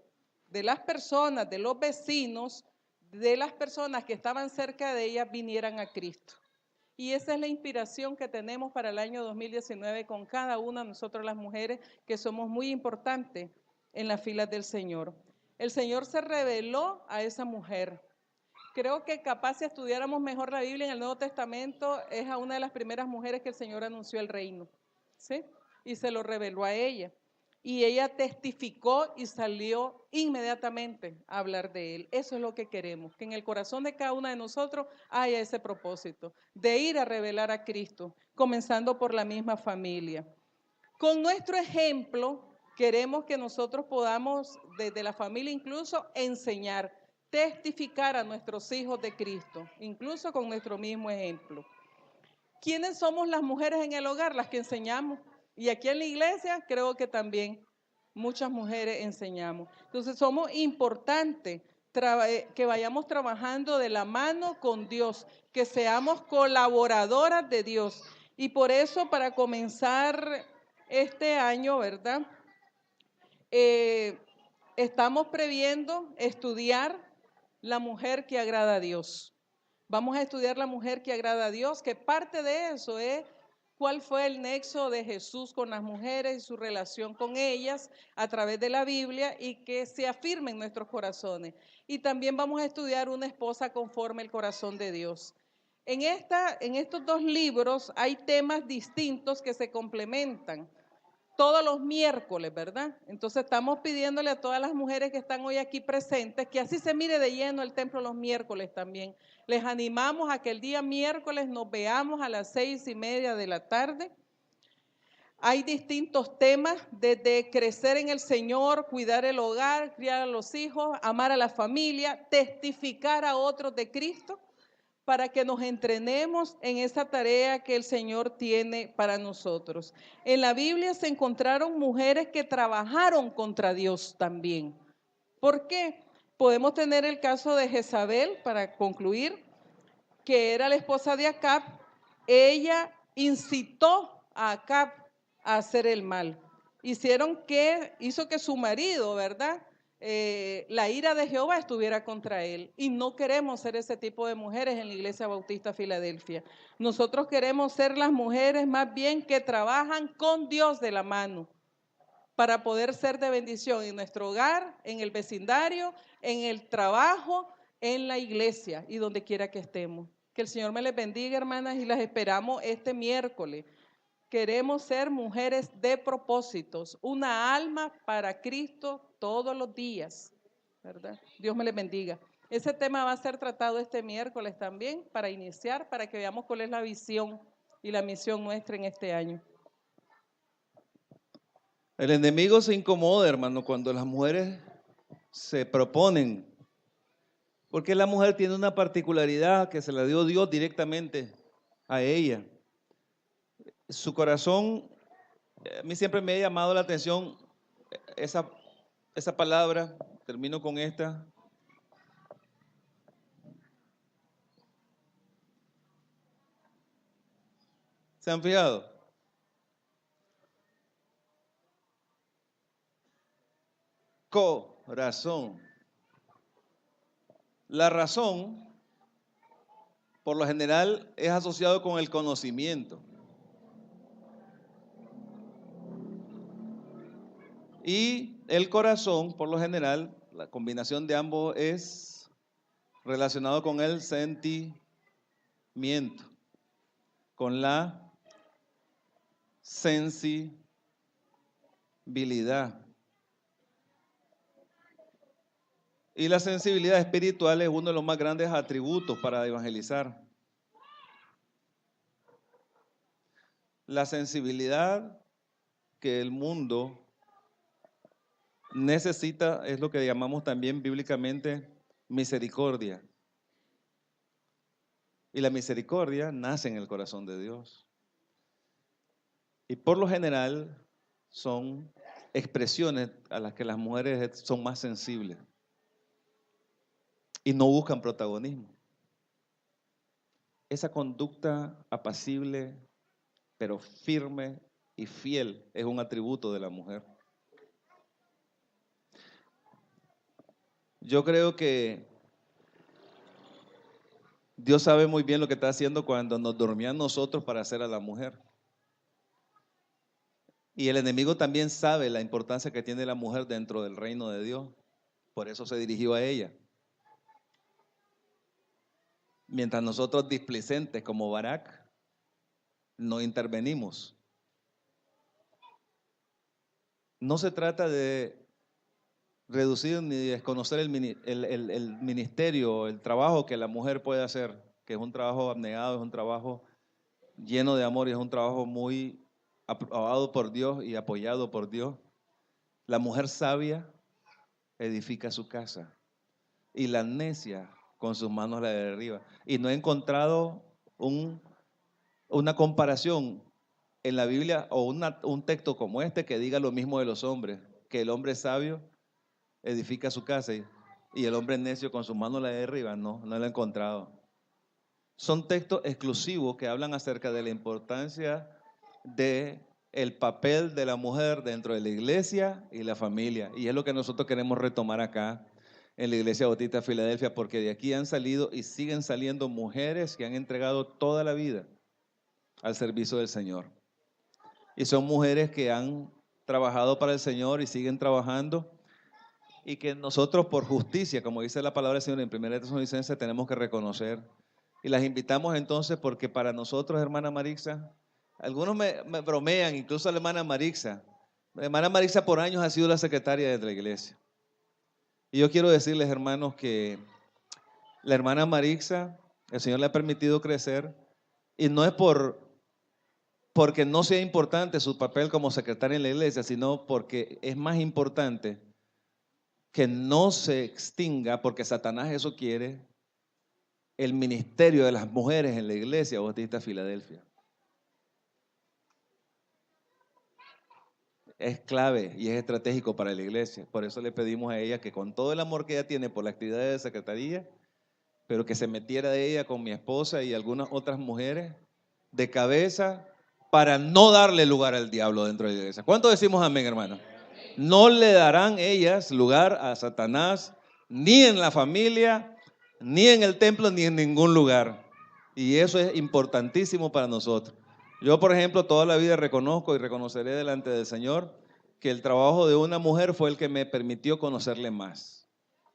de las personas, de los vecinos, de las personas que estaban cerca de ella vinieran a Cristo. Y esa es la inspiración que tenemos para el año 2019 con cada una de nosotros las mujeres que somos muy importantes en las filas del Señor. El Señor se reveló a esa mujer. Creo que capaz si estudiáramos mejor la Biblia en el Nuevo Testamento, es a una de las primeras mujeres que el Señor anunció el reino, ¿sí? Y se lo reveló a ella. Y ella testificó y salió inmediatamente a hablar de él. Eso es lo que queremos, que en el corazón de cada una de nosotros haya ese propósito, de ir a revelar a Cristo, comenzando por la misma familia. Con nuestro ejemplo, queremos que nosotros podamos, desde la familia incluso, enseñar, testificar a nuestros hijos de Cristo, incluso con nuestro mismo ejemplo. ¿Quiénes somos las mujeres en el hogar? Las que enseñamos. Y aquí en la iglesia creo que también muchas mujeres enseñamos. Entonces somos importantes que vayamos trabajando de la mano con Dios, que seamos colaboradoras de Dios. Y por eso para comenzar este año, ¿verdad? Estamos previendo estudiar la mujer que agrada a Dios. Vamos a estudiar la mujer que agrada a Dios, que parte de eso es cuál fue el nexo de Jesús con las mujeres y su relación con ellas a través de la Biblia y que se afirme en nuestros corazones. Y también vamos a estudiar una esposa conforme al corazón de Dios. En estos dos libros hay temas distintos que se complementan. Todos los miércoles, ¿verdad? Entonces estamos pidiéndole a todas las mujeres que están hoy aquí presentes que así se mire de lleno el templo los miércoles también. Les animamos a que el día miércoles nos veamos a las 6:30 de la tarde. Hay distintos temas, desde crecer en el Señor, cuidar el hogar, criar a los hijos, amar a la familia, testificar a otros de Cristo, para que nos entrenemos en esa tarea que el Señor tiene para nosotros. En la Biblia se encontraron mujeres que trabajaron contra Dios también. ¿Por qué? Podemos tener el caso de Jezabel, para concluir, que era la esposa de Acab. Ella incitó a Acab a hacer el mal. Hizo que su marido, ¿verdad?, la ira de Jehová estuviera contra él. Y no queremos ser ese tipo de mujeres en la Iglesia Bautista Filadelfia. Nosotros queremos ser las mujeres más bien que trabajan con Dios de la mano para poder ser de bendición en nuestro hogar, en el vecindario, en el trabajo, en la iglesia y donde quiera que estemos. Que el Señor me les bendiga, hermanas, y las esperamos este miércoles. Queremos ser mujeres de propósitos, una alma para Cristo todos los días, ¿verdad? Dios me les bendiga. Ese tema va a ser tratado este miércoles también para iniciar, para que veamos cuál es la visión y la misión nuestra en este año. El enemigo se incomoda, hermano, cuando las mujeres se proponen, porque la mujer tiene una particularidad que se la dio Dios directamente a ella. Su corazón, a mí siempre me ha llamado la atención esa palabra, termino con esta. ¿Se han fijado? Corazón. La razón, por lo general, es asociado con el conocimiento. Y el corazón, por lo general, la combinación de ambos es relacionado con el sentimiento, con la sensibilidad. Y la sensibilidad espiritual es uno de los más grandes atributos para evangelizar. La sensibilidad que el mundo necesita es lo que llamamos también bíblicamente misericordia. Y la misericordia nace en el corazón de Dios. Y por lo general son expresiones a las que las mujeres son más sensibles y no buscan protagonismo. Esa conducta apacible, pero firme y fiel, es un atributo de la mujer. Yo creo que Dios sabe muy bien lo que está haciendo cuando nos dormía a nosotros para hacer a la mujer. Y el enemigo también sabe la importancia que tiene la mujer dentro del reino de Dios. Por eso se dirigió a ella. Mientras nosotros displicentes como Barak no intervenimos. No se trata de reducir ni desconocer el ministerio, el trabajo que la mujer puede hacer, que es un trabajo abnegado, es un trabajo lleno de amor y es un trabajo muy aprobado por Dios y apoyado por Dios. La mujer sabia edifica su casa y la necia con sus manos la derriba. Y no he encontrado una comparación en la Biblia o un texto como este que diga lo mismo de los hombres, que el hombre sabio edifica su casa y el hombre necio con sus manos la derriba. No lo he encontrado. Son textos exclusivos que hablan acerca de la importancia de el papel de la mujer dentro de la iglesia y la familia. Y es lo que nosotros queremos retomar acá en la Iglesia Bautista de Filadelfia, porque de aquí han salido y siguen saliendo mujeres que han entregado toda la vida al servicio del Señor. Y son mujeres que han trabajado para el Señor y siguen trabajando, y que nosotros por justicia, como dice la palabra del Señor en 1 Tesalonicenses, tenemos que reconocer. Y las invitamos entonces porque para nosotros, hermana Marixa, algunos me bromean, incluso la hermana Marixa. La hermana Marixa por años ha sido la secretaria de la iglesia. Y yo quiero decirles, hermanos, que la hermana Marixa, el Señor le ha permitido crecer, y no es porque no sea importante su papel como secretaria en la iglesia, sino porque es más importante que no se extinga, porque Satanás eso quiere, el ministerio de las mujeres en la Iglesia Bautista de Filadelfia. Es clave y es estratégico para la iglesia. Por eso le pedimos a ella que con todo el amor que ella tiene por la actividad de secretaría, pero que se metiera de ella con mi esposa y algunas otras mujeres de cabeza para no darle lugar al diablo dentro de la iglesia. ¿Cuánto decimos amén, hermano? No le darán ellas lugar a Satanás, ni en la familia, ni en el templo, ni en ningún lugar. Y eso es importantísimo para nosotros. Yo, por ejemplo, toda la vida reconozco y reconoceré delante del Señor que el trabajo de una mujer fue el que me permitió conocerle más.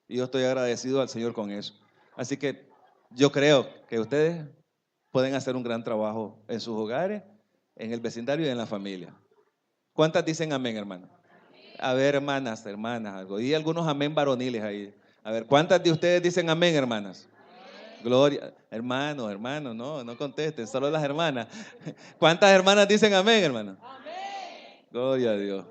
Y yo estoy agradecido al Señor con eso. Así que yo creo que ustedes pueden hacer un gran trabajo en sus hogares, en el vecindario y en la familia. ¿Cuántas dicen amén, hermano? A ver, hermanas, algo. Y algunos amén varoniles ahí. A ver, ¿cuántas de ustedes dicen amén, hermanas? Gloria. Hermano, no contesten, solo las hermanas. ¿Cuántas hermanas dicen amén, hermano? Amén. Gloria a Dios.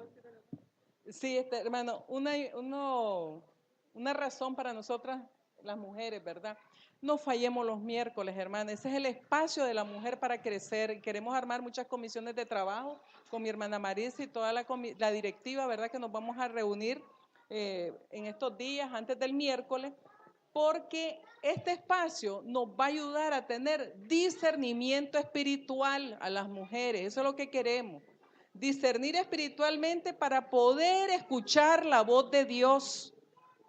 Sí, hermano, una razón para nosotras, las mujeres, ¿verdad? No fallemos los miércoles, hermana. Ese es el espacio de la mujer para crecer. Queremos armar muchas comisiones de trabajo con mi hermana Marisa y toda la directiva, ¿verdad? Que nos vamos a reunir en estos días, antes del miércoles, porque este espacio nos va a ayudar a tener discernimiento espiritual a las mujeres. Eso es lo que queremos. Discernir espiritualmente para poder escuchar la voz de Dios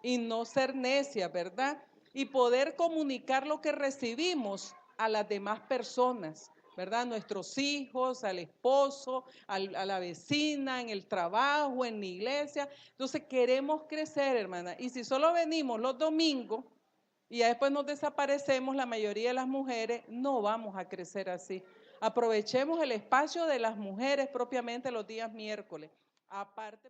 y no ser necia, ¿verdad? Y poder comunicar lo que recibimos a las demás personas, ¿verdad? Nuestros hijos, al esposo, a la vecina, en el trabajo, en la iglesia. Entonces queremos crecer, hermana. Y si solo venimos los domingos, y ya después nos desaparecemos, la mayoría de las mujeres no vamos a crecer así. Aprovechemos el espacio de las mujeres propiamente los días miércoles. Aparte